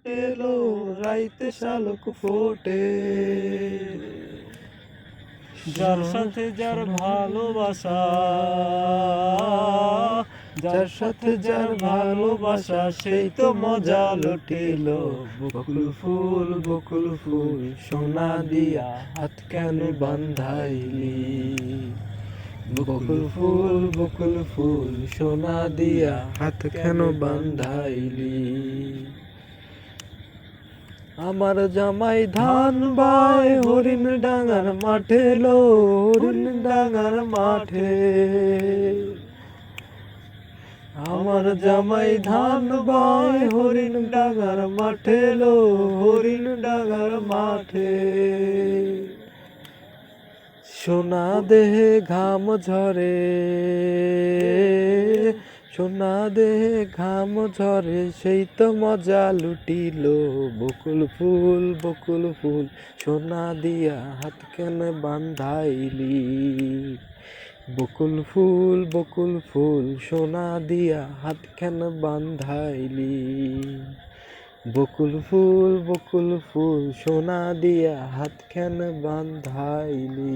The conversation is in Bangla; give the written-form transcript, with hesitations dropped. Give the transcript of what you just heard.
এলো রাইতে শালক ফোটে, যার সাথে যার ভালোবাসা, যার সাথে যার ভালোবাসা সেই তো মজা লুটিল। বকুল ফুল সোনা দিয়া হাত কেন বান্ধাইলি? বকুল ফুল সোনা দিয়া হাত কেন বান্ধাইলি? আমার জামাই ধান বায় হরিণ ডাঙার মাঠে লো, হরিণ ডাঙার মাঠে। আমার জামাই ধান বায় হরিণ ডাঙার মাঠে লো, হরিণ ডাঙার মাঠে। সোনা দেহে ঘাম ঝরে, সোনা দেহে ঘাম ঝরে সেই তো মজা লুটিল। বকুল ফুল সোনা দিয়া হাত কেন বান্ধাইলি? বকুল ফুল সোনা দিয়া হাত কেন বান্ধাইলি? বকুল ফুল সোনা দিয়া হাত কেন বান্ধাইলি?